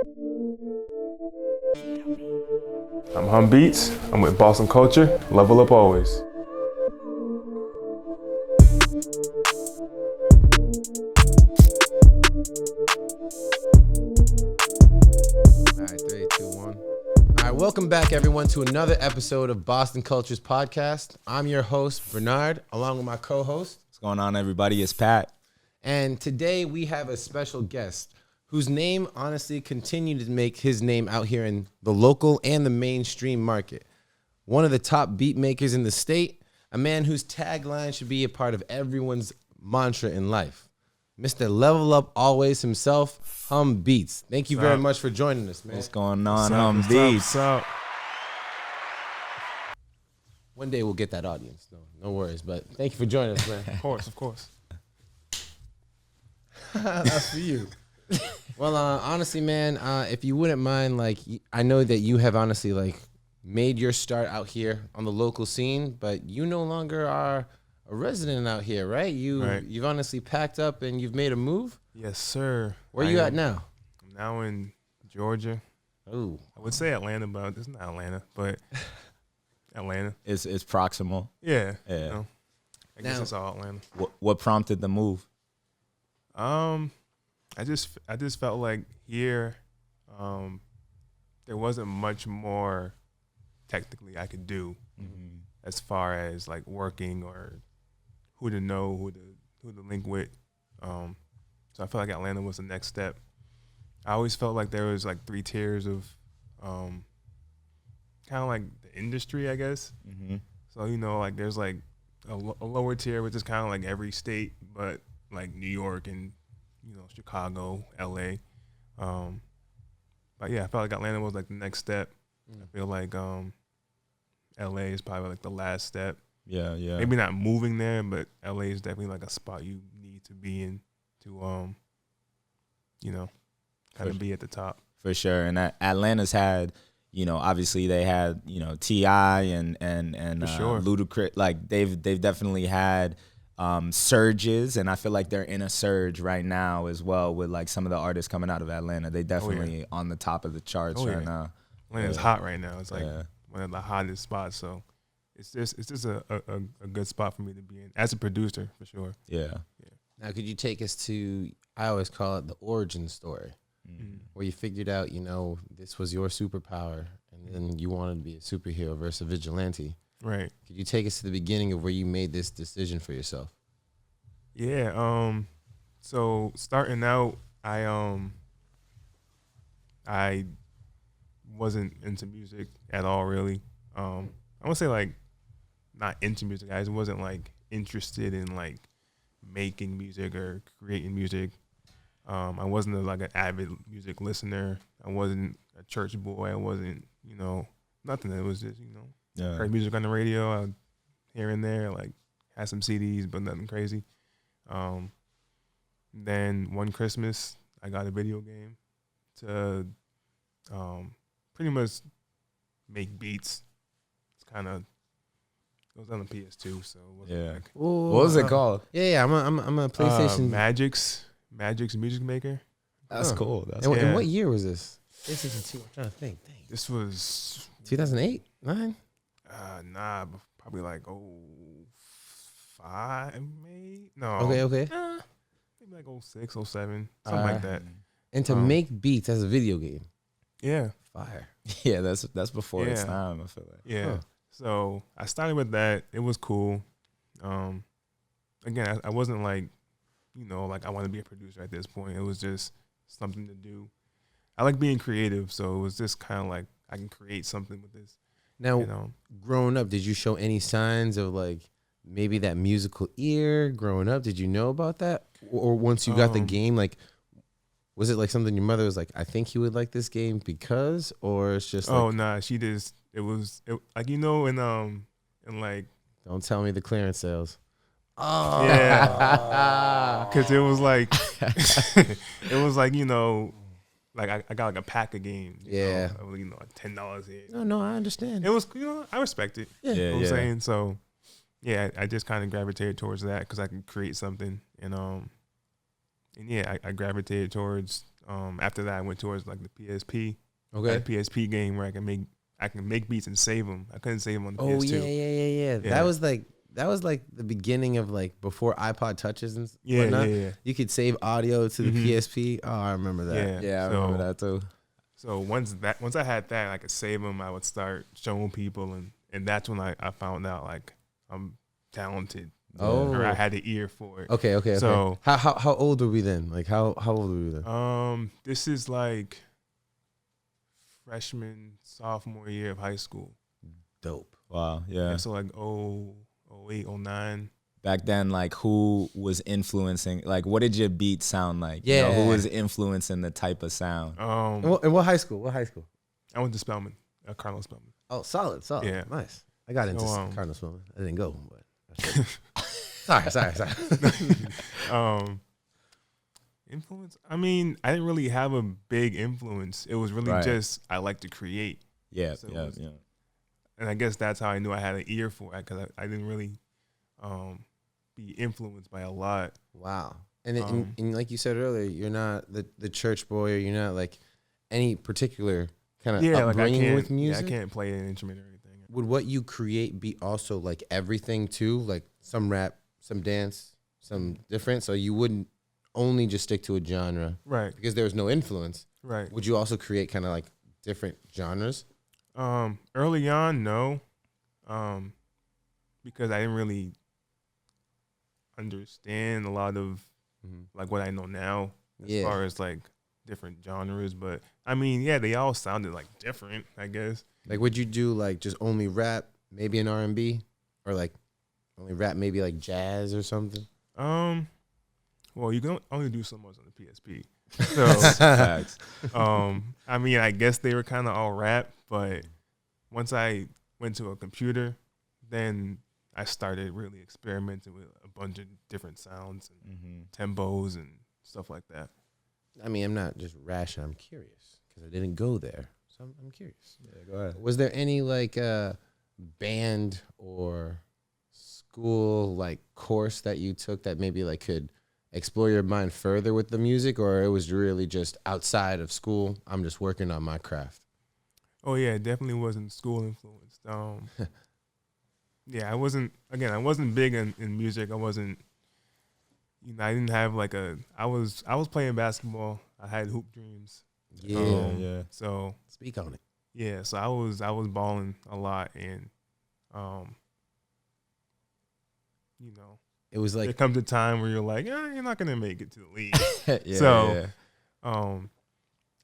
I'm Humbeats. I'm with Boston Culture. Level up always. All right, 3, 2, 1. All right, welcome back, everyone, to another episode of Boston Culture's podcast. I'm your host, Bernard, along with my co-host. What's going on, everybody? It's Pat. And today we have a special guest whose name, honestly, continued to make his name out here in the local and the mainstream market. One of the top beat makers in the state, a man whose tagline should be a part of everyone's mantra in life. Mr. Level Up Always himself, Humbeats. Thank you very much for joining us, man. What's going on, Humbeats? What's up? One day we'll get that audience, no worries. But thank you for joining us, man. Of course. That's for you. Well, honestly, man, if you wouldn't mind, like, I know that you have honestly, like, made your start out here on the local scene, but you no longer are a resident out here, right? You've honestly packed up and you've made a move. Yes, sir. Where are you at now? I'm now in Georgia. Oh, I would say Atlanta, but it's not Atlanta, but Atlanta. It's proximal. Yeah. Yeah. You know, I guess Now- it's all Atlanta. What prompted the move? I just felt like here, there wasn't much more technically I could do as far as like working or who to know, who to link with. So I felt like Atlanta was the next step. I always felt like there was like 3 tiers of, kind of like the industry, I guess. Mm-hmm. So, you know, like there's like a lower tier, which is kind of like every state, but like New York and, you know, Chicago, LA. But yeah, I felt like Atlanta was like the next step. I feel like LA is probably like the last step. Yeah. Maybe not moving there, but LA is definitely like a spot you need to be in to, you know, kind of be at the top. For sure. And Atlanta's had, you know, obviously they had, you know, T.I. and For sure. Ludacris. Like they've definitely had surges, and I feel like they're in a surge right now as well with like some of the artists coming out of Atlanta. They definitely on the top of the charts right now. Atlanta's hot right now. It's like one of the hottest spots. So it's just a good spot for me to be in as a producer for sure. Yeah. now could you take us to, I always call it the origin story, where you figured out, you know, this was your superpower and then you wanted to be a superhero versus a vigilante. Right. Could you take us to the beginning of where you made this decision for yourself? Yeah. So starting out, I wasn't into music at all, really. I won't say like not into music. I just wasn't like interested in like making music or creating music. I wasn't like an avid music listener. I wasn't a church boy. I wasn't, you know, nothing. It was just, you know, heard music on the radio here and there, like had some CDs, but nothing crazy. Then one Christmas, I got a video game to pretty much make beats. It's kind of, it was on the PS2, so it wasn't like, Ooh, What was it called? Yeah, I'm a PlayStation. Magic's Music Maker. That's Huh. cool. That's And, cool. and what year was this? PlayStation 2. I'm trying to think. Dang. This was 2008, 9. probably like 05, maybe. No. Okay. Maybe like 06, 07, something like that. And to make beats as a video game, Yeah. fire. Yeah, that's before its Yeah. time, I feel like. Yeah. Huh. So I started with that. It was cool. Again, I wasn't like, you know, like I want to be a producer at this point. It was just something to do. I like being creative, so it was just kind of like I can create something with this. Now, You know, growing up, did you show any signs of like maybe that musical ear growing up? Did you know about that? Or once you got the game, like, was it like something your mother was like, I think you would like this game because, or it's just like, oh nah, she just it like, you know, in like, don't tell me the clearance sales. Oh, yeah, because it was like you know, like I got like a pack of games. Yeah. You know, like $10 here. No, I understand. It was, you know, I respect it. Yeah. You know what I'm saying? So yeah, I just kind of gravitated towards that because I can create something, and yeah, I gravitated towards After that, I went towards like the PSP. Okay. That PSP game where I can make beats and save them. I couldn't save them on the PS2. Yeah. That was like the beginning of like before iPod touches and whatnot. Yeah. You could save audio to the PSP. Oh, I remember that. Yeah, I remember that too. So once I had that, I could save them. I would start showing people, and that's when I found out like I'm talented. Oh. Or I had the ear for it. Okay. So how old were we then? Like how old were we then? This is like freshman, sophomore year of high school. Dope. Wow, yeah. So like 08, 09. Back then, like who was influencing? Like, what did your beat sound like? Yeah. You know, who was influencing the type of sound? And what high school? I went to Spelman, Carlos Spelman. Oh, solid. Yeah. Nice. I got into So, Cardinal Spelman. I didn't go, but sorry. Influence? I mean, I didn't really have a big influence. It was really Right. just I like to create. Yeah, So it yeah, was- yeah. And I guess that's how I knew I had an ear for it, because I didn't really be influenced by a lot. Wow. And like you said earlier, you're not the church boy, or you're not like any particular kind of Like I upbringing can't with music. I can't play an instrument or anything. Would what you create be also like everything too? Like some rap, some dance, some different? So you wouldn't only just stick to a genre Right. because there was no influence. Right. Would you also create kind of like different genres? Early on, no. Because I didn't really understand a lot of like what I know now as far as like different genres. But I mean, yeah, they all sounded like different, I guess. Like, would you do like just only rap, maybe an R&B, or like only rap, maybe like jazz or something? Well, you can only do so much on the PSP. So, I mean, I guess they were kind of all rap, but once I went to a computer, then I started really experimenting with a bunch of different sounds and tempos and stuff like that. I mean, I'm not just rash. I'm curious because I didn't go there, so I'm curious. Yeah, go ahead. Was there any like band or school like course that you took that maybe like could explore your mind further with the music, or it was really just outside of school? I'm just working on my craft. Oh yeah, it definitely wasn't school influenced. Yeah, I wasn't big in music. I wasn't, I didn't have like I was playing basketball. I had hoop dreams. Yeah. So Speak on it. yeah, so I was balling a lot, and It was there like, comes a time where you're like, you're not gonna make it to the league.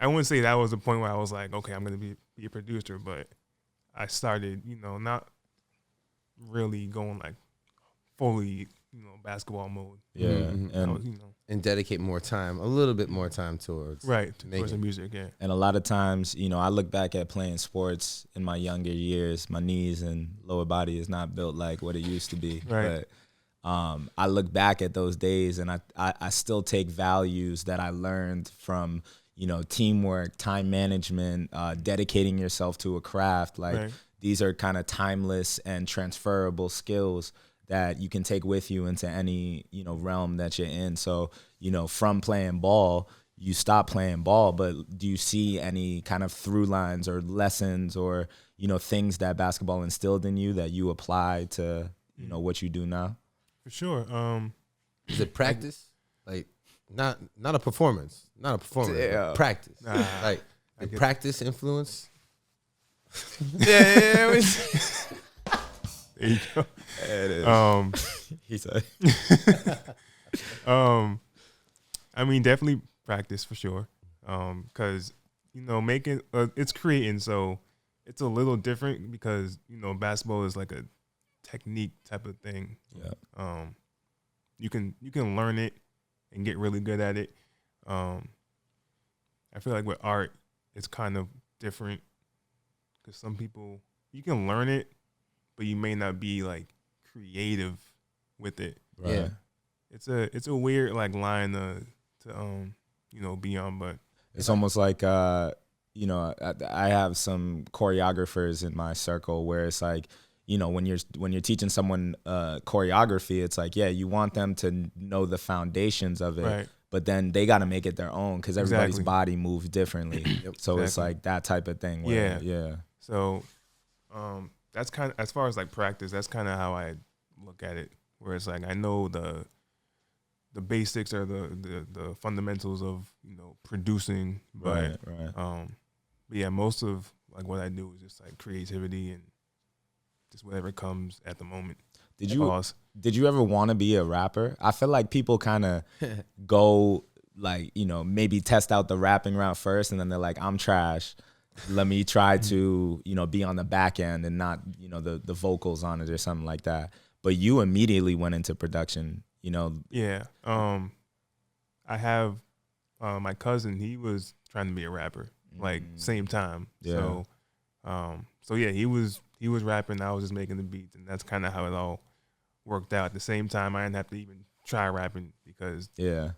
I wouldn't say that was the point where I was like, okay, I'm gonna be a producer, but I started, not really going like fully, basketball mode. Yeah, Mhm. I and was, and dedicate more time, a little bit more time towards towards the making. music. Yeah. and a lot of times, I look back at playing sports in my younger years. My knees and lower body is not built like what it used to be. Right. But I look back at those days, and I still take values that I learned from teamwork, time management, dedicating yourself to a craft. Like Right. these are kind of timeless and transferable skills that you can take with you into any realm that you're in. So from playing ball, you stop playing ball, but do you see any kind of through lines or lessons or things that basketball instilled in you that you apply to what you do now? For sure. Is it practice? Like not a performance, Yeah. practice. Nah, Like I the get- practice influence. Yeah. There you go. It is. He said. I mean, definitely practice for sure. Because making it's creating, so it's a little different because basketball is like a technique type of thing. Yeah. You can learn it and get really good at it. I feel like with art, it's kind of different because some people you can learn it, but you may not be like creative with it. Right. Yeah. It's a weird like line to be on, but It's almost like I have some choreographers in my circle where it's like when you're teaching someone choreography, it's like you want them to know the foundations of it, right. but then they got to make it their own because everybody's Exactly. body moves differently. So it's Exactly. like that type of thing. Where, Yeah. yeah. So that's kind of, as far as like practice, that's kind of how I look at it. Where it's like I know the basics or the fundamentals of, you know, producing, but Right. but yeah, most of like what I do is just like creativity and just whatever comes at the moment. Did you ever want to be a rapper? I feel like people kind of go like, you know, maybe test out the rapping route first, and then they're like, I'm trash. Let me try to, you know, be on the back end and not, you know, the vocals on it or something like that. But you immediately went into production, you know. Yeah. I have my cousin, he was trying to be a rapper, like same time. Yeah. So yeah, he was rapping, I was just making the beats, and that's kind of how it all worked out. At the same time, I didn't have to even try rapping because Yeah.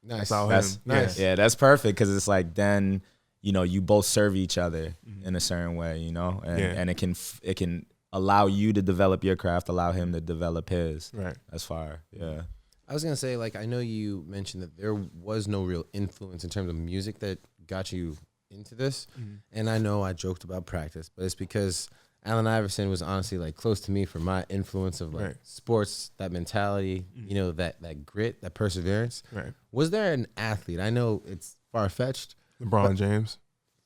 Nice. that's all That's him. nice. Yeah, that's perfect because it's like then, you know, you both serve each other in a certain way, you know, and it can allow you to develop your craft, allow him to develop his. Right. That's fire. Yeah. I was gonna say, like, I know you mentioned that there was no real influence in terms of music that got you into this, and I know I joked about practice, but it's because Allen Iverson was honestly like close to me for my influence of like Right. sports, that mentality, you know, that grit, that perseverance. Right. Was there an athlete? I know it's far fetched. LeBron James.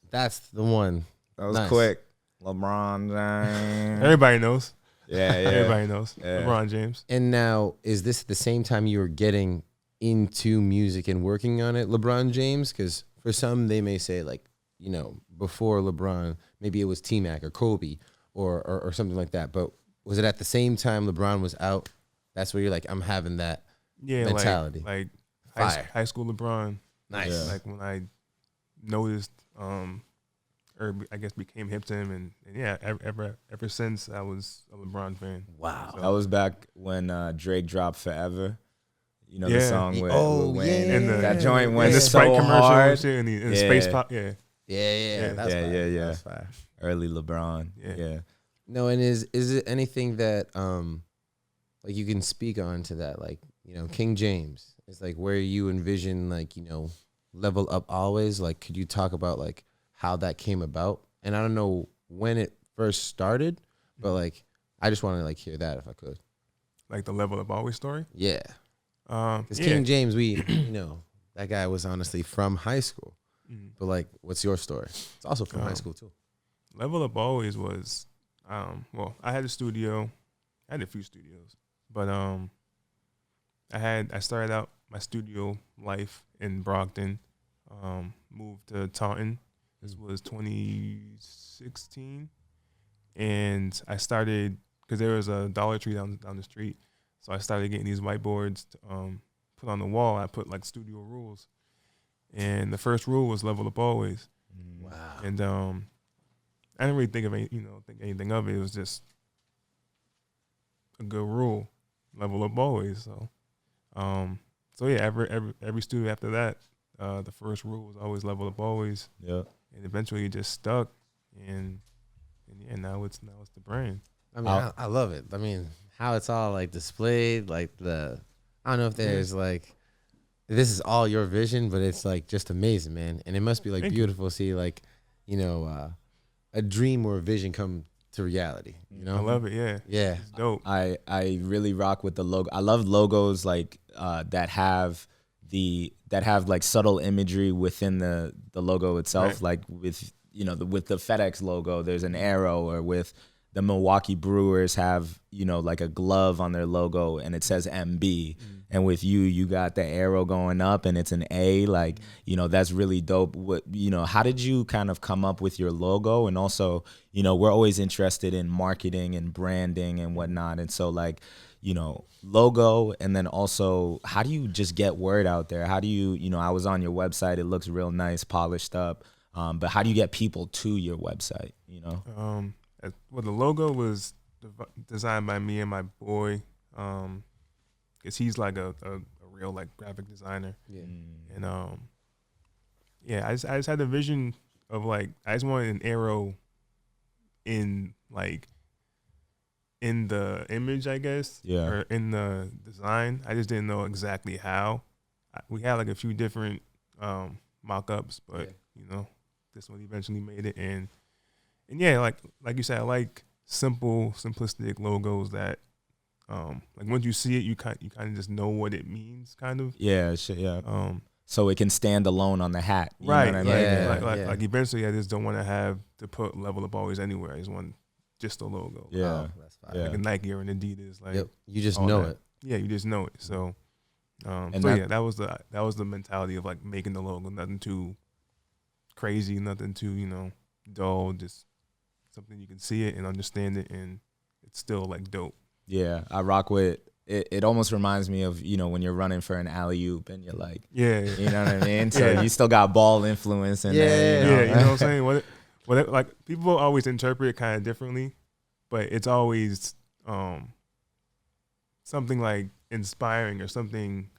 That's the one. That was Nice. quick. LeBron James. Everybody knows. Yeah. Everybody knows. Yeah. LeBron James. And now, is this the same time you were getting into music and working on it, LeBron James? Because for some, they may say, like, you know, before LeBron, maybe it was T-Mac or Kobe or something like that. But was it at the same time LeBron was out? That's where you're like, I'm having that Yeah, mentality. like Fire. high school LeBron. Nice. Yeah. Like when I noticed, or I guess became hip to him, and yeah, ever since I was a LeBron fan. Wow. That was back when Drake dropped Forever. You know the Yeah. song with, Oh, with Wayne. yeah. And That joint went and the so Sprite commercial hard. and shit, and the Yeah. space pop. Yeah. Yeah. That's Yeah, fire. yeah. That's fire. Early LeBron. Yeah. Yeah. No, and is it anything that like you can speak on to that, like, you know, King James is like where you envision, like, you know, Level Up Always? Like, could you talk about like how that came about? And I don't know when it first started, but like I just want to like hear that if I could. Like the Level Up Always story. Yeah, because Yeah. King James, we you know that guy was honestly from high school, Mhm. but like, what's your story? It's also from high school too. Level Up Always was, well, I had a studio. I had a few studios, but I started out my studio life in Brockton, moved to Taunton. This was 2016, and I started because there was a Dollar Tree down the street, so I started getting these whiteboards to, put on the wall. I put like studio rules, and the first rule was level up always. Wow. And I didn't really think anything of it. It was just a good rule, level up always. So yeah, every studio after that, the first rule was always level up always, Yeah. and eventually it just stuck, and yeah, now it's the brand. I mean, I love it. I mean, how it's all like displayed, like I don't know if there's like, this is all your vision, but it's like just amazing, man. And it must be like Thank you. beautiful to see like, you know, a dream or a vision come to reality, you know? I love it. Yeah, Yeah. it's dope. I really rock with the logo. I love logos like that have like subtle imagery within the logo itself. Right. Like with with the FedEx logo, there's an arrow, or with the Milwaukee Brewers have like a glove on their logo and it says MB. And with you got the arrow going up and it's an A. Like that's really dope. What how did you kind of come up with your logo? And also we're always interested in marketing and branding and whatnot. And so like logo, and then also how do you just get word out there? How do you I was on your website, it looks real nice, polished up, but how do you get people to your website? Well, the logo was designed by me and my boy, because he's like a real like graphic designer. Yeah. And I just had the vision of like I just wanted an arrow in the image, I guess, Yeah. or in the design. I just didn't know exactly how we had like a few different mock-ups, but Yeah. you know, this one eventually made it. And yeah, like you said, I like simplistic logos that like once you see it, you kind of just know what it means, kind of. Yeah, so it can stand alone on the hat. You Right. know what I mean? Yeah. Like eventually, I just don't want to have to put Level Up always anywhere. I just want just a logo. Yeah. Oh, that's fine. Yeah. Like a Nike or an Adidas. Like Yep. You just all know that. it. Yeah, you just know it. So, And so that- yeah, that was the mentality of like making the logo. Nothing too crazy, nothing too dull. Just something you can see it and understand it, and it's still like dope. Yeah, I rock with it. It almost reminds me of, when you're running for an alley-oop and you're like, Yeah, you know what I mean? So Yeah. you still got ball influence in Yeah. there. yeah, you know what I'm saying? What like people always interpret it kind of differently, but it's always something like inspiring or something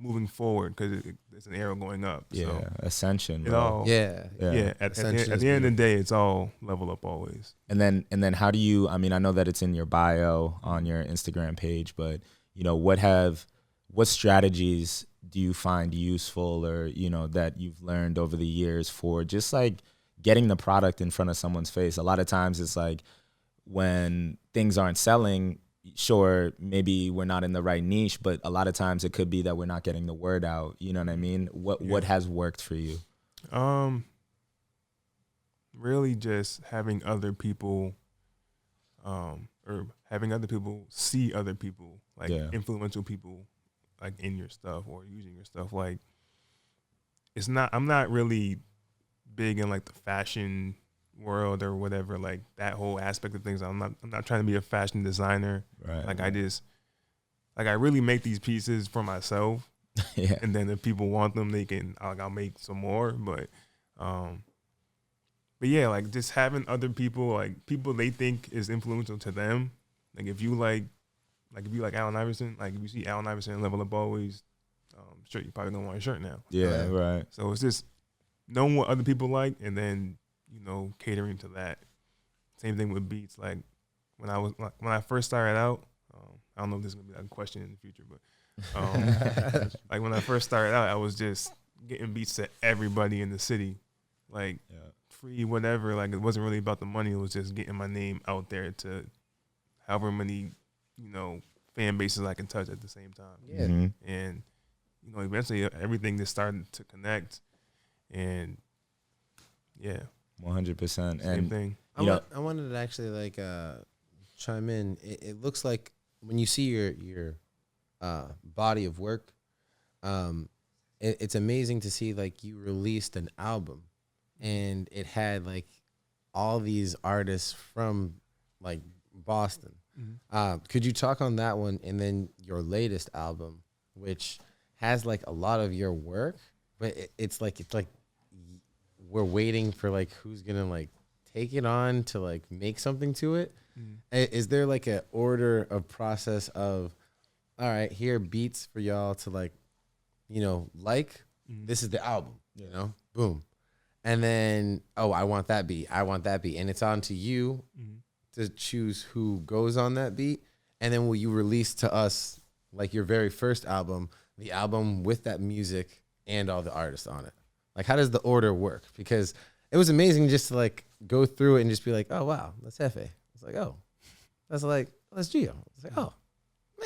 moving forward because it's an arrow going up. Yeah, So ascension, it bro. all Yeah. yeah. At Ascension the is end of the day, it's all Level Up always. And then how do you, I know that it's in your bio on your Instagram page, but what strategies do you find useful or, that you've learned over the years for just like getting the product in front of someone's face? A lot of times it's like when things aren't selling, sure, maybe we're not in the right niche, but a lot of times it could be that we're not getting the word out. You know what I mean? What has worked for you? Really just having other people or having other people see other people, like influential people, like in your stuff or using your stuff. Like I'm not really big in like the fashion world or whatever, like that whole aspect of things. I'm not trying to be a fashion designer. Right. Like I really make these pieces for myself. Yeah. And then if people want them, I'll make some more. But yeah, like just having other people, like people they think is influential to them. Like if you like Allen Iverson, like if you see Allen Iverson and Level Up always shirt, you're probably gonna want a shirt now. Yeah. Right. So it's just knowing what other people like and then catering to that. Same thing with beats. Like when I first started out, I don't know if this is gonna be like a question in the future, but like when I first started out, I was just getting beats to everybody in the city, like free whatever. Like it wasn't really about the money. It was just getting my name out there to however many fan bases I can touch at the same time. Yeah. Mm-hmm. And eventually everything just started to connect, and yeah. 100%. Same thing. I wanted to actually like chime in. It looks like when you see your body of work, it's amazing to see like you released an album and it had like all these artists from like Boston. Mm-hmm. Could you talk on that one and then your latest album, which has like a lot of your work, but it's like we're waiting for like who's gonna like take it on to like make something to it. Is there like an order of process of, all right, here are beats for y'all to like, this is the album, boom. And then, I want that beat. And it's on to you to choose who goes on that beat. And then will you release to us like your very first album, the album with that music and all the artists on it? Like, how does the order work? Because it was amazing just to like go through it and just be like, oh, wow, that's Hefe. It's like, oh, that's Gio. It's like, oh,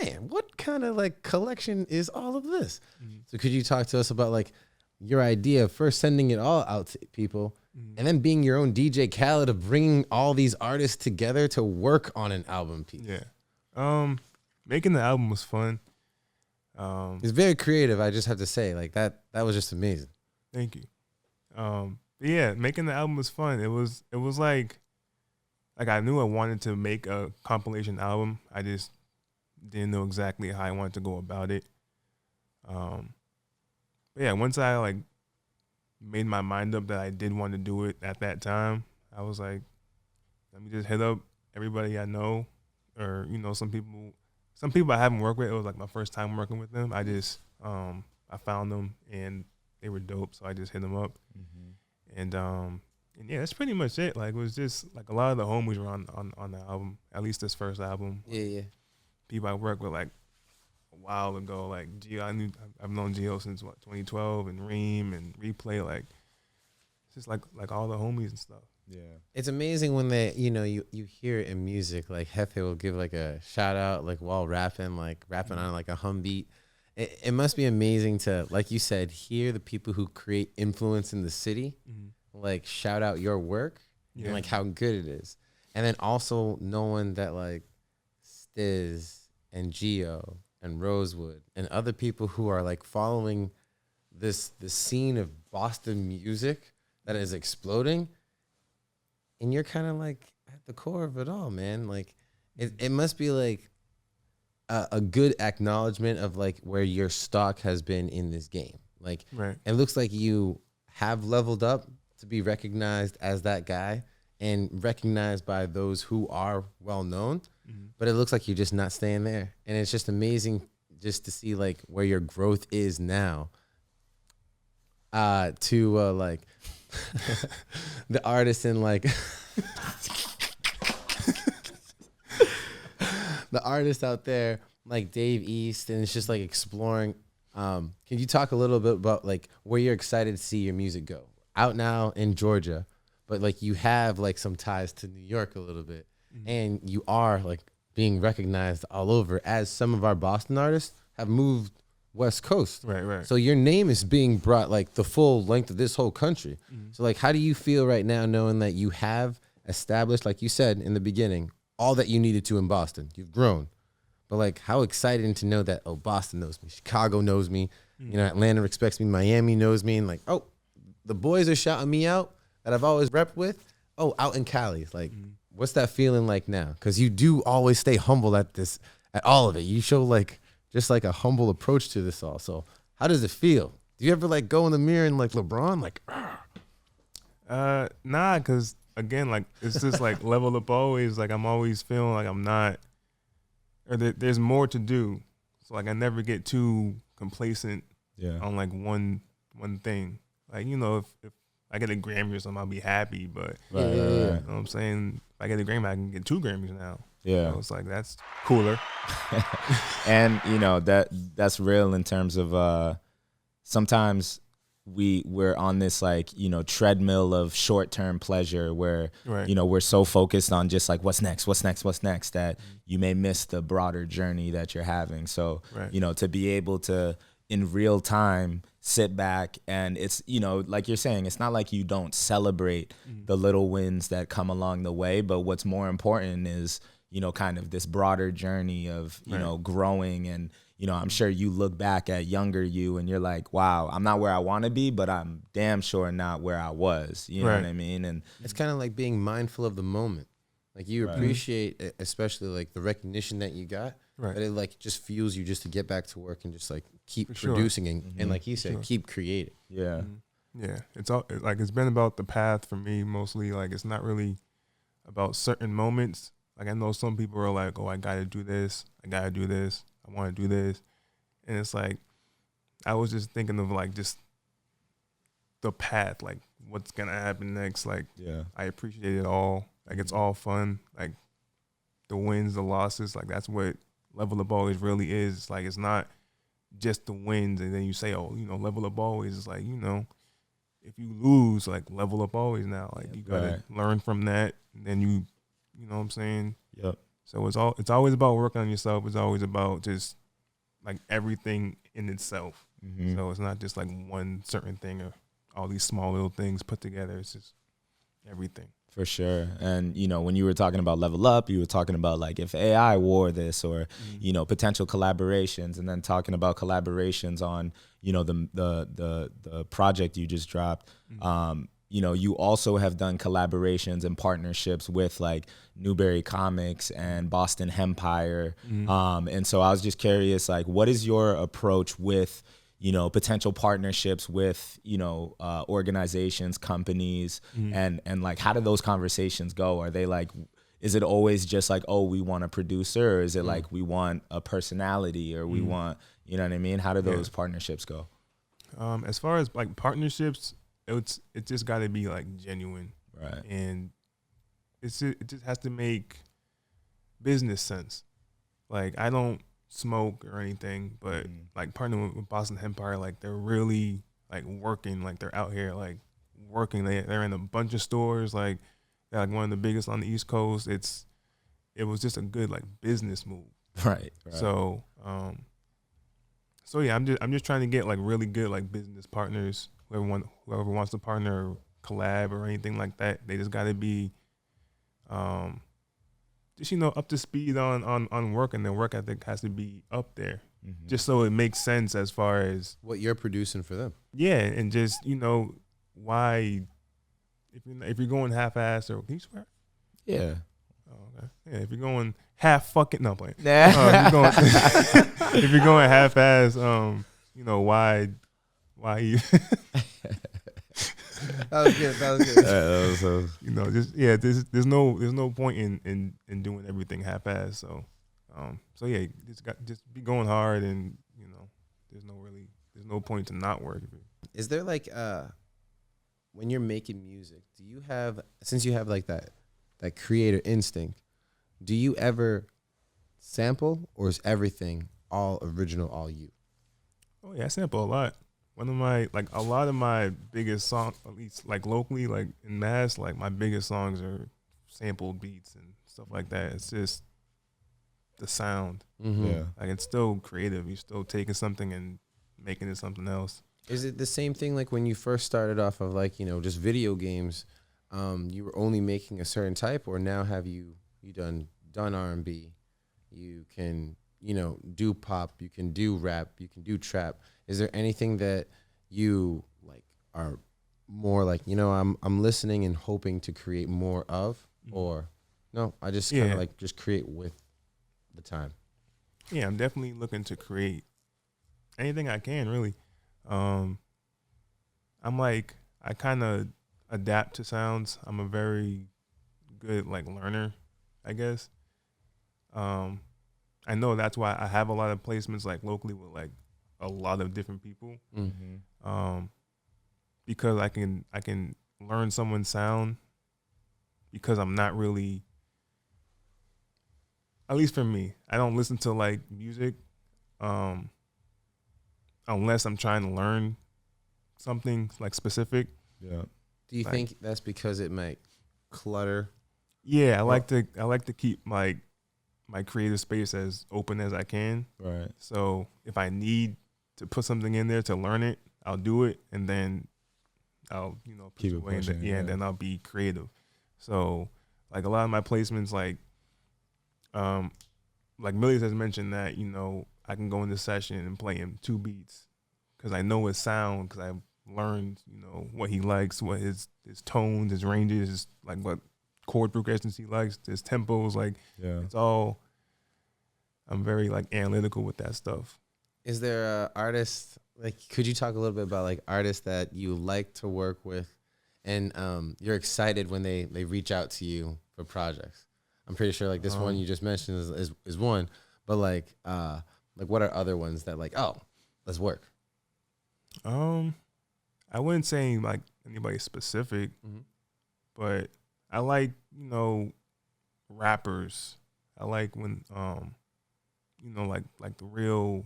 man, what kind of like collection is all of this? So could you talk to us about like your idea of first sending it all out to people and then being your own DJ Khaled of bringing all these artists together to work on an album piece? Yeah. Making the album was fun. It's very creative. I just have to say like that was just amazing. Thank you. But yeah, making the album was fun. It was like I knew I wanted to make a compilation album. I just didn't know exactly how I wanted to go about it. But yeah, once I like made my mind up that I did want to do it at that time, I was like, let me just hit up everybody I know, or some people I haven't worked with. It was like my first time working with them. I just I found them and they were dope, so I just hit them up. And yeah, that's pretty much it. Like it was just like a lot of the homies were on the album, at least this first album. Yeah. People I work with like while ago. Like I've known Gio since what 2012, and Reem and Replay. Like it's just like all the homies and stuff. Yeah. It's amazing when they, you hear it in music. Like Hefe will give like a shout out, like while rapping on like a hum beat. It must be amazing to, like you said, hear the people who create influence in the city, like shout out your work and like how good it is. And then also knowing that like Stiz and Geo and Rosewood and other people who are like following the scene of Boston music that is exploding. And you're kind of like at the core of it all, man. Like it must be like a good acknowledgement of like where your stock has been in this game. Like it looks like you have leveled up to be recognized as that guy and recognized by those who are well known. But it looks like you're just not staying there. And it's just amazing just to see like where your growth is now. Like the artist in like the artist out there like Dave East, and it's just like exploring. Can you talk a little bit about like where you're excited to see your music go? Out now in Georgia, but like you have like some ties to New York a little bit, and you are like being recognized all over, as some of our Boston artists have moved West Coast. Right. So your name is being brought like the full length of this whole country. So like, how do you feel right now knowing that you have established, like you said in the beginning, all that you needed to in Boston? You've grown. But like, how exciting to know that, oh, Boston knows me, Chicago knows me, Atlanta respects me, Miami knows me, and like, oh, the boys are shouting me out that I've always repped with. Oh, out in Cali. Like, what's that feeling like now? Because you do always stay humble at all of it. You show like just like a humble approach to this all. So how does it feel? Do you ever like go in the mirror and like LeBron, like, nah, because again, like it's just like level up always. Like I'm always feeling like I'm not, or there's more to do. So like I never get too complacent on like one thing. Like, if I get a Grammy or something, I'll be happy. But you know what I'm saying? If I get a Grammy, I can get 2 Grammys now. Yeah. So it's like, that's cooler. And that's real in terms of sometimes we're on this like, treadmill of short-term pleasure where, we're so focused on just like what's next that you may miss the broader journey that you're having. So, to be able to in real time sit back and it's, like you're saying, it's not like you don't celebrate the little wins that come along the way, but what's more important is, kind of this broader journey of, growing. And, I'm sure you look back at younger you and you're like, wow, I'm not where I want to be, but I'm damn sure not where I was. You know what I mean? And it's kind of like being mindful of the moment. Like you appreciate, especially like the recognition that you got, but it like just fuels you just to get back to work and just like keep producing and like you said, keep creating. Yeah. Yeah. It's all like, it's been about the path for me mostly. Like it's not really about certain moments. Like I know some people are like, oh, I got to do this. I got to do this. I want to do this. And it's like, I was just thinking of like just the path, like what's going to happen next. Like, I appreciate it all. Like it's all fun. Like the wins, the losses, like that's what level up always really is. It's like, it's not just the wins and then you say, oh, level up always. It's like, if you lose, like level up always now. Like you got to learn from that. And then you know what I'm saying? Yep. So it's always about working on yourself. It's always about just like everything in itself. So it's not just like one certain thing or all these small little things put together. It's just everything. For sure. And, when you were talking about level up, you were talking about like if AI wore this or, potential collaborations, and then talking about collaborations on, the project you just dropped. You also have done collaborations and partnerships with like Newberry Comics and Boston Hempire. And so I was just curious, like, what is your approach with, potential partnerships with, organizations, companies, and like, how do those conversations go? Are they like, is it always just like, oh, we want a producer, or is it like we want a personality, or we want, you know what I mean? How do those partnerships go? As far as like partnerships, it just got to be like genuine, right? And it just has to make business sense. Like I don't smoke or anything, but like partnering with Boston Empire, like they're really like working, like they're out here like working. They're in a bunch of stores, like they're like one of the biggest on the East Coast. It was just a good like business move. Right. So so yeah, I'm just trying to get like really good like business partners. Whoever wants to partner or collab or anything like that, they just got to be just up to speed on work, and their work ethic has to be up there, just so it makes sense as far as what you're producing for them. Yeah, and just why if you're going half-ass, or can you swear? Yeah. Oh, okay. Yeah, if you're going half fucking no playing. Nah. If you're going half-ass, why you That was good. There's no point in doing everything half-ass. So yeah, just be going hard, and there's no point to not work. Is there like when you're making music, do you have, since you have like that creator instinct, do you ever sample, or is everything all original, all you? Oh yeah, I sample a lot. A lot of my biggest songs, at least like locally, like in Mass, like my biggest songs are sampled beats and stuff like that. It's just the sound. Yeah. Like it's still creative. You're still taking something and making it something else. Is it the same thing like when you first started off of like, just video games, you were only making a certain type, or now have you done R&B, you can, do pop, you can do rap, you can do trap. Is there anything that you like are more like, I'm listening and hoping to create more of, or no, I just kind of like just create with the time? Yeah, I'm definitely looking to create anything I can, really. I'm like, I kind of adapt to sounds. I'm a very good like learner, I guess. I know that's why I have a lot of placements like locally with like a lot of different people. Because I can learn someone's sound, because I'm not really, at least for me, I don't listen to like music unless I'm trying to learn something like specific. Yeah. Do you think that's because it might clutter? Yeah, I like to keep my creative space as open as I can. Right. So if I need to put something in there to learn it, I'll do it, and then I'll keep it pushing. And then I'll be creative. So like a lot of my placements, like Millies has mentioned that I can go in this session and play him 2 beats because I know his sound, because I've learned what he likes, what his tones, his ranges, like what chord progressions he likes, his tempos, like it's all. I'm very like analytical with that stuff. Is there artists, like, could you talk a little bit about like artists that you like to work with, and you're excited when they reach out to you for projects? I'm pretty sure like this one you just mentioned is one, but like what are other ones that like, oh, let's work? I wouldn't say like anybody specific, but I like rappers. I like when like the real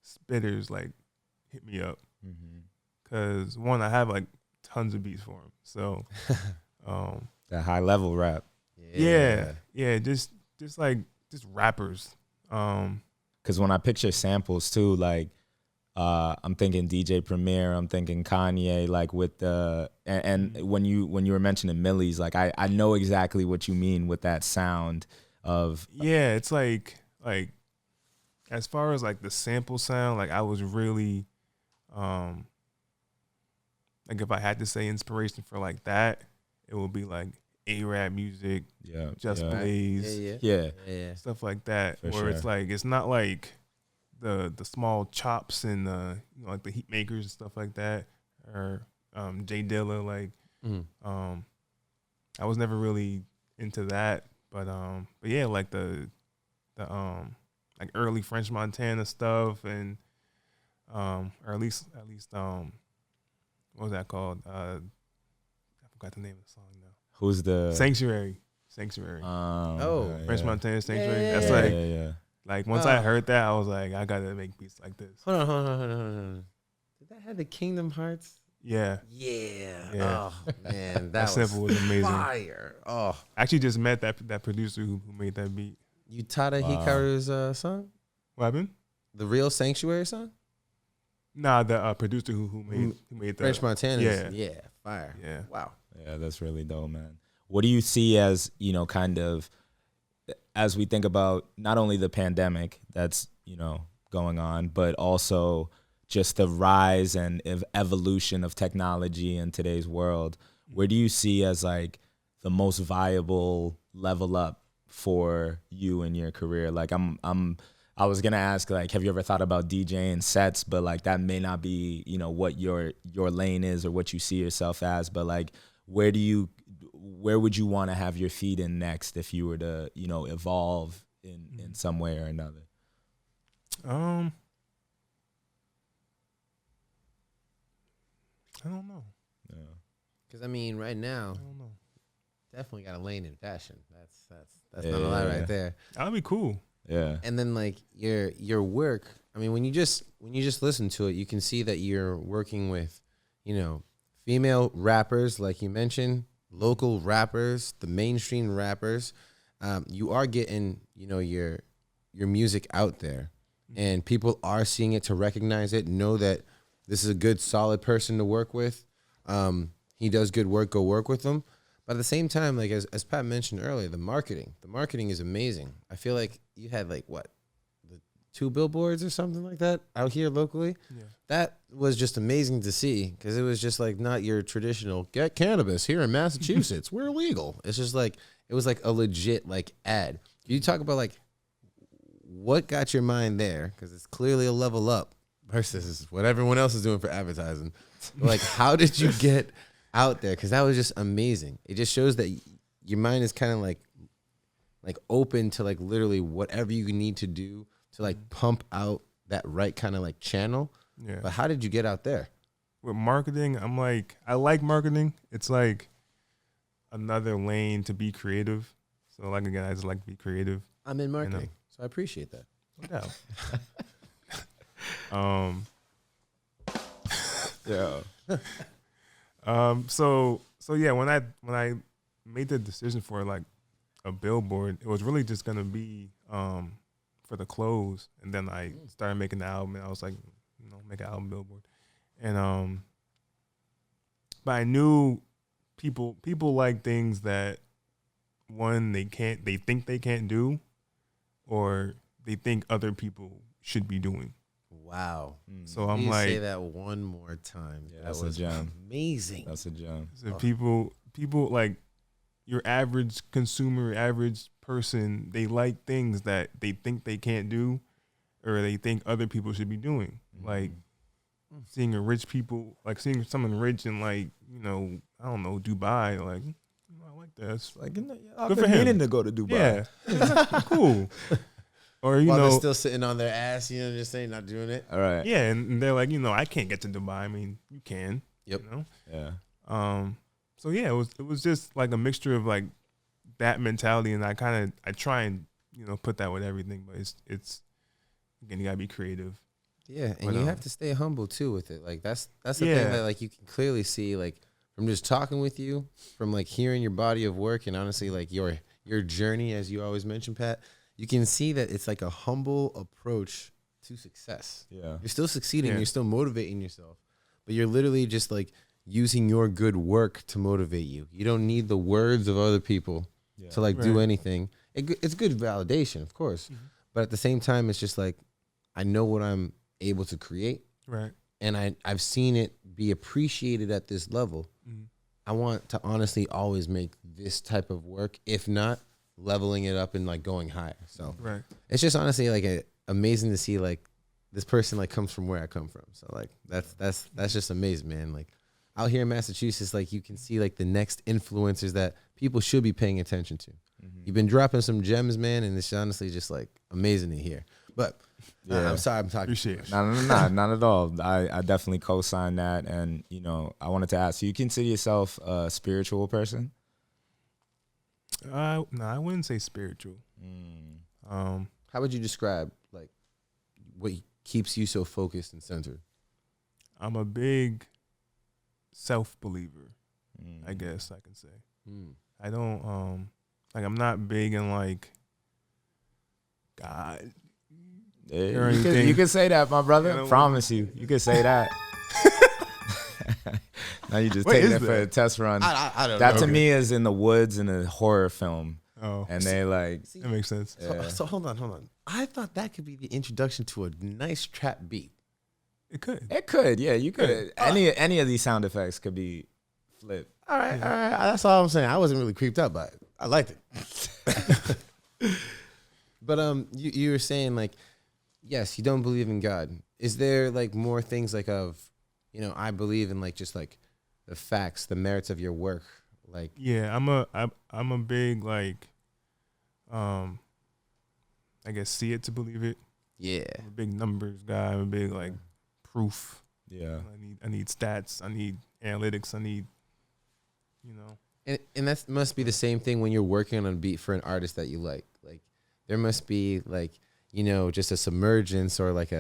spitters like hit me up, because one, I have like tons of beats for them. So that high level rap. Yeah, just rappers. Because when I picture samples too, like I'm thinking DJ Premier, I'm thinking Kanye, like with the and when you were mentioning Millies, like I know exactly what you mean with that sound of. Yeah, it's like as far as like the sample sound, like I was really like if I had to say inspiration for like that, it would be like A-Rap music, Just Blaze, stuff like that. For where it's like, it's not like the small chops and like the heat makers and stuff like that, or Jay Dilla. Like I was never really into that, but yeah, like the like early French Montana stuff, and or at least what was that called? I forgot the name of the song now. Who's the Sanctuary? French Montana Sanctuary. That's like Like once I heard that, I was like, I gotta make beats like this. Hold on. Did that have the Kingdom Hearts? Yeah. Yeah. Oh man, That sample was amazing. Fire. Oh, I actually just met that producer who made that beat. Utada Hikaru's song, What happened? the real Sanctuary song. Nah, the producer who made the French Montana. Yeah. Fire. Yeah. Wow. Yeah, that's really dope, man. What do you see as, kind of, as we think about not only the pandemic that's, going on, but also just the rise and evolution of technology in today's world? Where do you see as like the most viable level up for you in your career? Like I was gonna ask, like, have you ever thought about DJing sets? But like that may not be, what your lane is or what you see yourself as. But like, where would you want to have your feet in next if you were to, evolve in some way or another? I don't know. Yeah. Because I mean, right now, I don't know. definitely got a lane in fashion. That's not a lie right there. That'd be cool. Yeah. And then like your work. I mean, when you just listen to it, you can see that you're working with, female rappers, like you mentioned, local rappers, the mainstream rappers. You are getting, your music out there, and people are seeing it to recognize it, know that this is a good, solid person to work with. He does good work. Go work with him. But at the same time, like as Pat mentioned earlier, the marketing is amazing. I feel like you had like the 2 billboards or something like that out here locally. Yeah. That was just amazing to see, because it was just like not your traditional get cannabis here in Massachusetts. We're illegal. It's just like it was like a legit like ad. You talk about like what got your mind there, because it's clearly a level up versus what everyone else is doing for advertising. Like, how did you get out there? Because that was just amazing. It just shows that your mind is kind of like open to like literally whatever you need to do to like pump out that right kind of like channel. Yeah. But how did you get out there? With marketing, I like marketing. It's like another lane to be creative. So like again, I just like to be creative. I'm in marketing, so I appreciate that. No doubt. Yeah. So yeah, when I made the decision for like a billboard, it was really just gonna be for the clothes, and then I started making the album, and I was like, make an album billboard, and but I knew people like things that they think they can't do, or they think other people should be doing. Wow. So I'm Please like, say that one more time. Yeah, That that's a was gem. amazing. That's a gem. so people like your average consumer, average person, they like things that they think they can't do, or they think other people should be doing. Like seeing seeing someone rich in like, I don't know, Dubai, like, I like that. It's Like, I've good been for him. meaning to go to Dubai. Yeah, cool. Or While they're still sitting on their ass, just saying, not doing it. All right. yeah, and they're like, I can't get to Dubai. I mean, you can. Yep. Yeah. So yeah, it was just like a mixture of like that mentality, and I try and put that with everything, but it's again, you gotta be creative. Yeah, and But, you have to stay humble too with it. Like that's the thing that like you can clearly see, like from just talking with you, from like hearing your body of work, and honestly like your journey, as you always mention, Pat. You can see that it's like a humble approach to success. Yeah. You're still succeeding, Yeah. you're still motivating yourself, but you're literally just like using your good work to motivate you. You don't need the words of other people to like do Right. anything. It's good validation, of course, but at the same time, it's just like I know what I'm able to create, Right. and I've seen it be appreciated at this level. I want to honestly always make this type of work, if not leveling it up and like going higher. So Right. it's just honestly like amazing to see like this person like comes from where I come from. So like that's just amazing, man. Like out here in Massachusetts, like you can see like the next influencers that people should be paying attention to. You've been dropping some gems, man, and it's honestly just like amazing to hear. But I'm sorry, I'm talking. Appreciate it. No, not at all. I definitely co-sign that. And, I wanted to ask, do you consider yourself a spiritual person? No, I wouldn't say spiritual. How how would you describe like what keeps you so focused and centered? I'm a big self-believer, I guess I can say. I don't like I'm not big in like God. Yeah, you can say that, my brother. You know, Promise you can say that. Now you just What taking is it for that? a test run. I don't That know. to me is in the woods in a horror film, Oh, and they like that makes sense. So hold on. I thought that could be the introduction to a nice trap beat. It could. it could, yeah, you could. Any of these sound effects could be flipped. All right. That's all I'm saying. I wasn't really creeped out by it. I liked it. But you were saying like, yes, you don't believe in God. Is there like more things like of, I believe in like just like the facts, the merits of your work, like Yeah, I'm a big like, I guess see it to believe it. yeah. I'm a big numbers guy. I'm a big like proof. Yeah, I need stats. I need analytics. I need, And that must be the same thing when you're working on a beat for an artist that you like. Like there must be like, just a submergence or like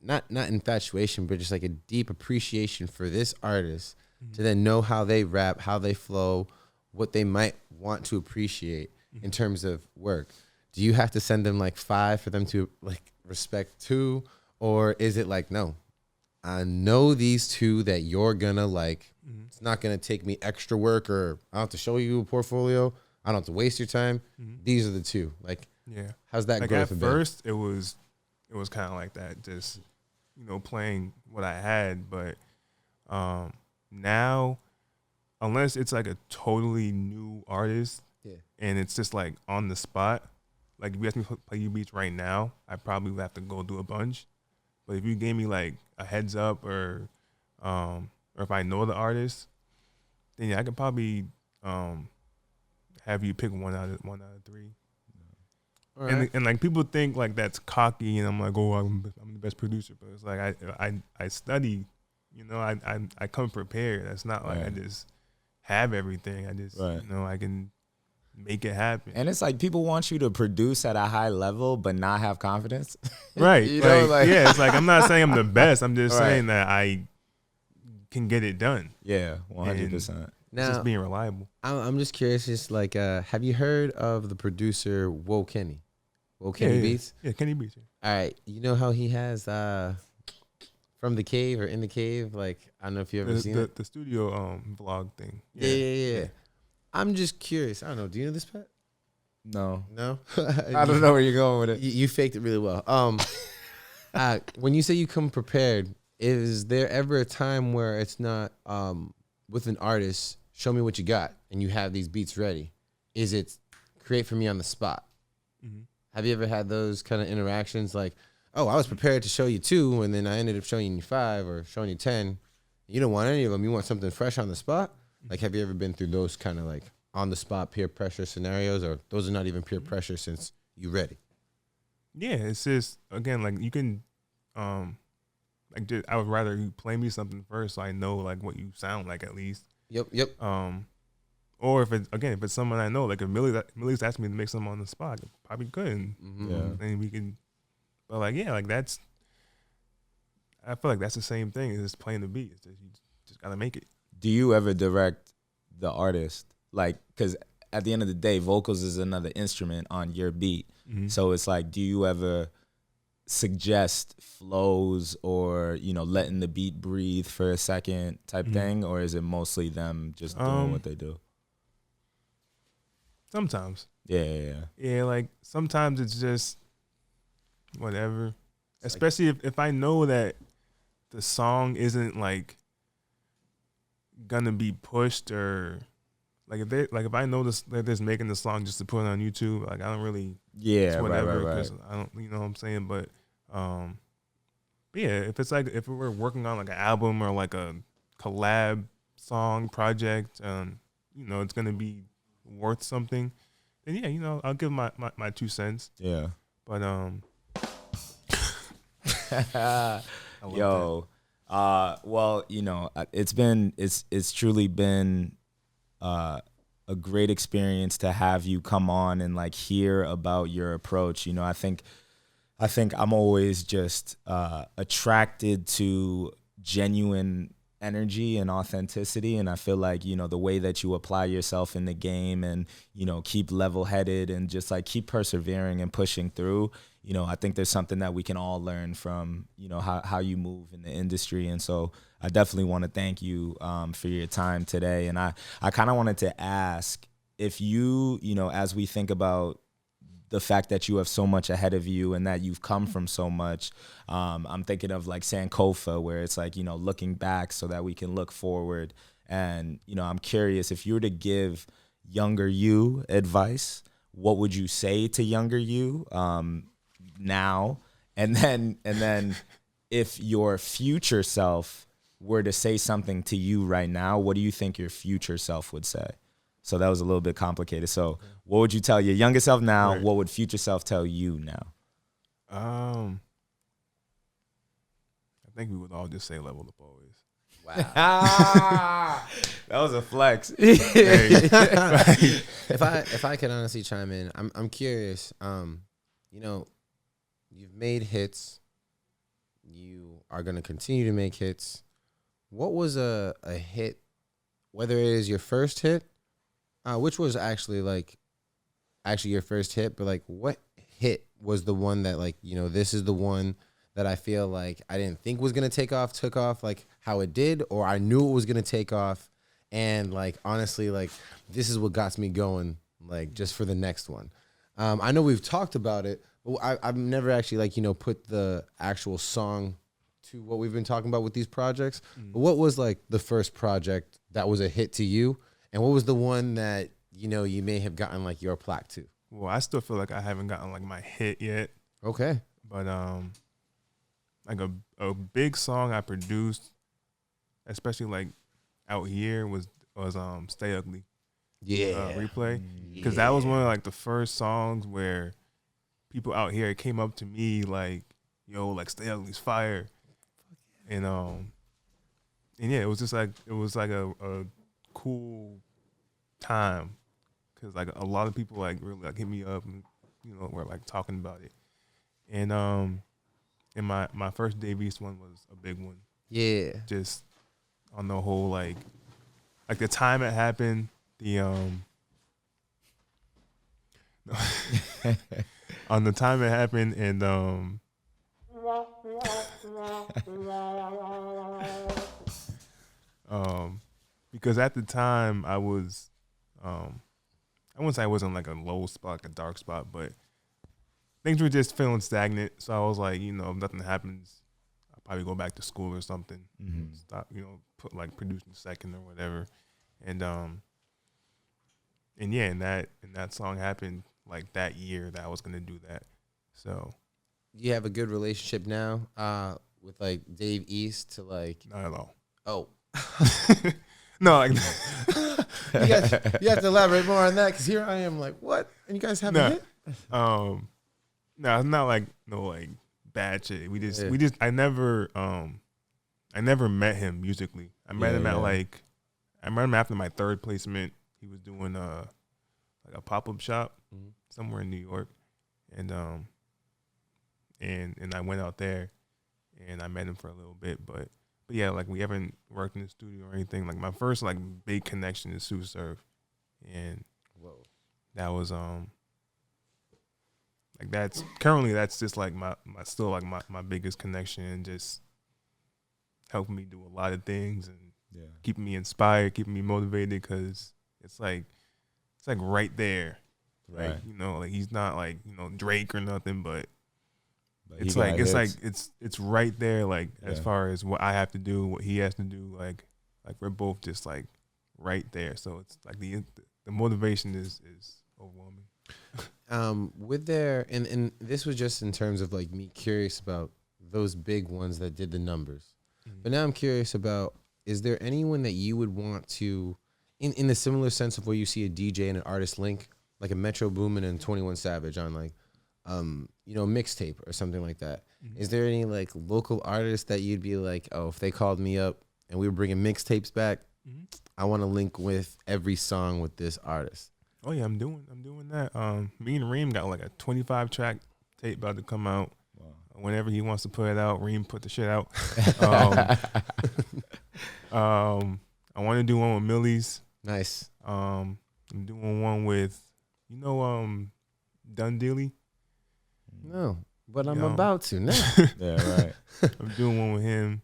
not infatuation, but just like a deep appreciation for this artist to then know how they rap, how they flow, what they might want to appreciate in terms of work. Do you have to send them like 5 for them to like respect 2? Or is it like, no, I know these 2 that you're gonna like. It's not gonna take me extra work, or I don't have to show you a portfolio. I don't have to waste your time. These are the 2. Like, yeah. how's that Like growth at been? first, it was kind of like that, just playing what I had. But now, unless it's like a totally new artist, Yeah. and it's just like on the spot, like if you ask me to play you beats right now, I probably would have to go do a bunch. But if you gave me like a heads up, or if I know the artist, then yeah, I could probably have you pick one out of 3. All right. And like people think like that's cocky, and I'm like, oh, I'm the best producer, but it's like I study, I come prepared. That's not like I just have everything. I just I can make it happen. and it's like people want you to produce at a high level but not have confidence. Right. Like, yeah, it's like I'm not saying I'm the best. I'm just saying that I can get it done. Yeah, 100%. Now, Just being reliable. I'm just curious, just like, have you heard of the producer Woe Kenny? Woe Kenny Beats? Yeah, Kenny Beats. All right. You know how he has From the Cave or In the Cave? Like, I don't know if you ever seen it. The studio vlog thing. Yeah. I'm just curious. I don't know. Do you know this, Pat? No, No? I don't know where you're going with it. You faked it really well. When you say you come prepared, is there ever a time where it's not with an artist, show me what you got, and you have these beats ready? Is it create for me on the spot? Have you ever had those kind of interactions like, oh, I was prepared to show you 2, and then I ended up showing you 5 or showing you 10. You don't want any of them. You want something fresh on the spot? Like, have you ever been through those kind of like on the spot peer pressure scenarios, or those are not even peer pressure since you ready? Yeah, it's just again like you can, like just, I would rather you play me something first so I know like what you sound like at least. Yep. Or if it's someone I know, like if Millie's asked me to make something on the spot, I probably couldn't. And we can, but like yeah, like that's. I feel like that's the same thing as just playing the beat. It's just, you just gotta make it. Do you ever direct the artist? Like, because at the end of the day, vocals is another instrument on your beat. So it's like, do you ever suggest flows or, letting the beat breathe for a second type thing? Or is it mostly them just doing what they do? Sometimes. Yeah. Yeah, like sometimes it's just whatever. Especially if I know that the song isn't like gonna be pushed, or like if I know they're just making the song just to put it on YouTube, like I don't really whatever, right. I don't what I'm saying, but yeah, if it's like if we're working on like an album or like a collab song project, it's gonna be worth something, then yeah, I'll give my 2 cents. Yeah. But Yo, well, it's truly been a great experience to have you come on and like hear about your approach. I think I think I'm always just attracted to genuine energy and authenticity. And I feel like, you know, the way that you apply yourself in the game and, you know, keep level headed and just like keep persevering and pushing through, you know, I think there's something that we can all learn from, you know, how you move in the industry. And so I definitely want to thank you for your time today. And I kind of wanted to ask if you know, as we think about the fact that you have so much ahead of you and that you've come from so much. I'm thinking of like Sankofa, where it's like, you know, looking back so that we can look forward. And, you know, I'm curious, if you were to give younger you advice, what would you say to younger you now? And then if your future self were to say something to you right now, what do you think your future self would say? So that was a little bit complicated. So what would you tell your younger self now? Right. What would future self tell you now? I think we would all just say level up always. Wow. That was a flex. If I could honestly chime in, I'm curious. You know, you've made hits. You are going to continue to make hits. What was a hit, whether it is your first hit, which was actually your first hit, but like what hit was the one that like, you know, this is the one that I feel like I didn't think was going to took off like how it did, or I knew it was going to take off. And like, honestly, like this is what got me going, like just for the next one. I know we've talked about it, but I've never actually like, you know, put the actual song to what we've been talking about with these projects. But what was like the first project that was a hit to you? And what was the one that, you know, you may have gotten like your plaque to? Well, I still feel like I haven't gotten like my hit yet. Okay. But like a big song I produced, especially like out here, was Stay Ugly. Yeah. Replay. Because that was one of like the first songs where people out here came up to me like, yo, like Stay Ugly's fire. And yeah, it was just like a cool time, because like a lot of people like really like hit me up and, you know, were like talking about it. And my first Davies one was a big one. Yeah. Just on the whole like the time it happened, the on the time it happened, and because at the time I was, I wouldn't say I wasn't like a low spot, like a dark spot, but things were just feeling stagnant. So I was like, you know, if nothing happens, I'll probably go back to school or something. Stop, you know, producing second or whatever. And yeah, and that song happened like that year that I was gonna do that. So you have a good relationship now with like Dave East to like? Not at all. Oh. No, like you have to elaborate more on that, because here I am like, what? And you guys have a hit? No, it's not like no like bad shit. We just I never met him musically. I met him after my third placement. He was doing like a pop-up shop somewhere in New York, and I went out there and I met him for a little bit, but yeah, like we haven't worked in the studio or anything. Like my first like big connection is Sue Surf, and that was like that's just like my biggest connection, and just helping me do a lot of things and keeping me inspired, keeping me motivated, because it's like right there, right? Like, you know, like he's not like, you know, Drake or nothing, but it's right there, like as far as what I have to do, what he has to do, like we're both just like right there. So it's like the motivation is overwhelming. With there, and this was just in terms of like me curious about those big ones that did the numbers, but now I'm curious about, is there anyone that you would want to, in the similar sense of where you see a DJ and an artist link, like a Metro Boomin and 21 Savage on like, you know, mixtape or something like that. Is there any like local artists that you'd be like, oh, if they called me up and we were bringing mixtapes back, I want to link with every song with this artist? Oh yeah, I'm doing that. Me and Reem got like a 25 track tape about to come out. whenever he wants to put it out, Reem put the shit out. I want to do one with Millie's. Nice. I'm doing one with, Dundeely. No, but I'm about to now. Yeah, right. I'm doing one with him.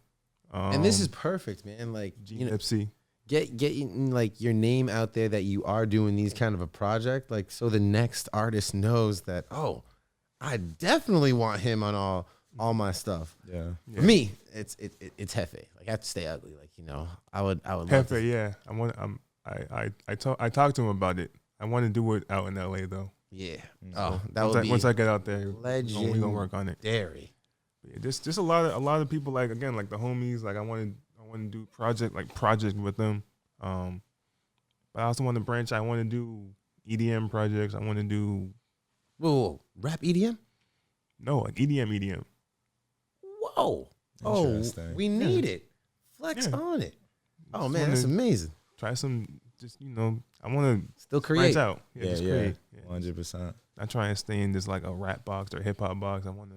And this is perfect, man. Like, GFC. Get like your name out there that you are doing these kind of a project, like so the next artist knows that, oh, I definitely want him on all my stuff. Yeah. For me, it's Hefe. Like I have to stay ugly. Like, I would love Hefe, yeah. I talked to him about it. I want to do it out in LA though. Yeah. Mm-hmm. Oh, that would be once I get out there, legendary. we're gonna work on it. Dairy. Yeah, just a lot of people, like, again, like the homies, like I want to do project with them. But I also want to branch. I want to do EDM projects. I want to do rap EDM? no, like EDM. Whoa. Oh, Interesting. we need it. Flex on it. Oh Just man, wanna that's amazing. Try some, just I want to Still create. branch out. Yeah, just yeah. create. 100%. Not try and stay in this like a rap box or hip hop box. I want to,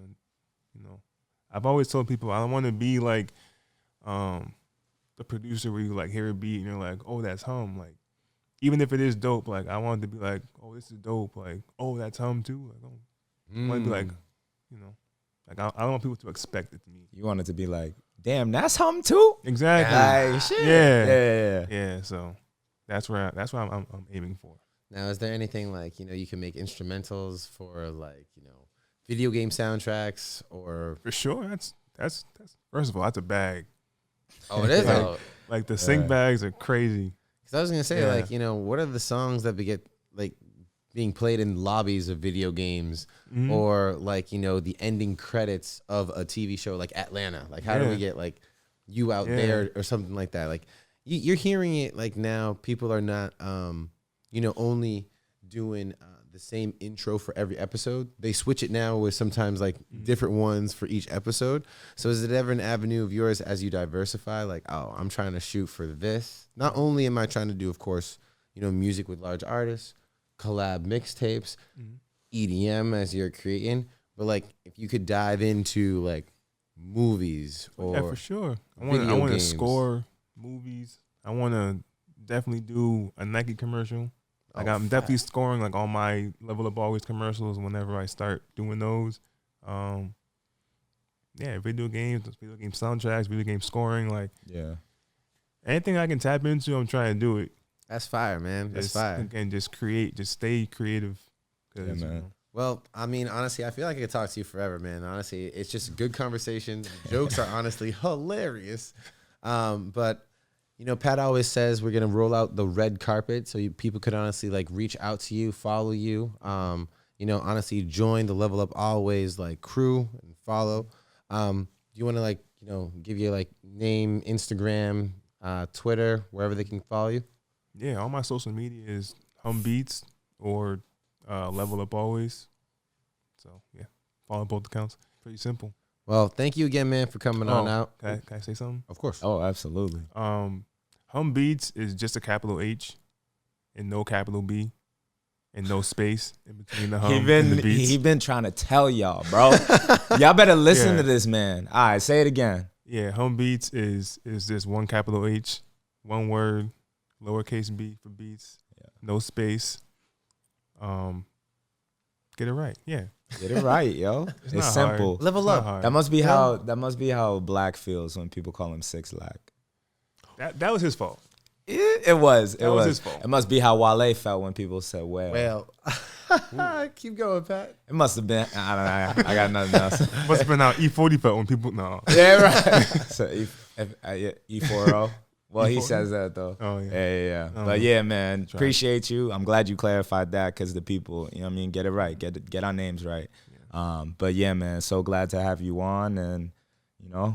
I've always told people I don't want to be like, the producer where you like hear a beat and you're like, oh, that's Hum. Like, even if it is dope, like I want it to be like, oh, this is dope. Like, oh, that's Hum too. Like, I want to be like, like I don't want people to expect it to me. You want it to be like, damn, that's Hum too? Exactly. Like, shit. Yeah. So that's where I'm aiming for. Now, is there anything like, you can make instrumentals for like, video game soundtracks or? For sure. That's first of all, that's a bag. Oh, it is. Like the sync bags are crazy. Because I was gonna say, like, what are the songs that get like being played in lobbies of video games, or like the ending credits of a TV show like Atlanta? Like, how do we get like you out there or something like that? Like, you're hearing it like now. People are not, only doing the same intro for every episode. They switch it now with sometimes like different ones for each episode. So is it ever an avenue of yours as you diversify? Like, oh, I'm trying to shoot for this. Not only am I trying to do, of course, music with large artists, collab mixtapes, EDM as you're creating, but like if you could dive into like movies or for sure. I video want to games. score movies. I want to definitely do a Nike commercial. Like I'm definitely scoring like all my Level Up Always commercials whenever I start doing those. Video game soundtracks, video game scoring, like anything I can tap into, I'm trying to do it. That's fire, man. That's fire. Again, just stay creative. Yeah, man. Well, I mean, honestly, I feel like I could talk to you forever, man. Honestly, it's just a good conversation. The jokes are honestly hilarious. But Pat always says we're gonna roll out the red carpet so people could honestly like reach out to you, follow you. Honestly, join the Level Up Always like crew and follow. Do you want to like give your like name, Instagram, Twitter, wherever they can follow you? Yeah, all my social media is Humbeats or Level Up Always. So yeah, follow both accounts. Pretty simple. Well, thank you again, man, for coming on out. Can I say something? Of course. Oh, absolutely. Humbeats is just a capital H and no capital B and no space in between the hum and the beats. He been trying to tell y'all, bro. Y'all better listen to this, man. All right, say it again. Yeah, Humbeats is just one capital H, one word, lowercase b for beats, no space. Get it right. Yeah. Get it right, yo. It's simple. Hard. Level up. That must be how Black feels when people call him 6 Lack. That was his fault. It was his fault. It must be how Wale felt when people said well. Keep going, Pat. It must have been. I don't know. I got nothing else. Must have been how E40 felt when people Yeah, right. So E40. Well, he says that though. Oh yeah. But yeah, man, appreciate you. I'm glad you clarified that because the people, get it right, get our names right. Yeah. But yeah, man, so glad to have you on, and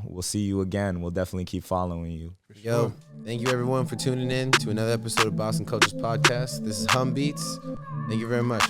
we'll see you again. We'll definitely keep following you. Yo, thank you everyone for tuning in to another episode of Boston Cultures Podcast. This is Humbeats. Thank you very much.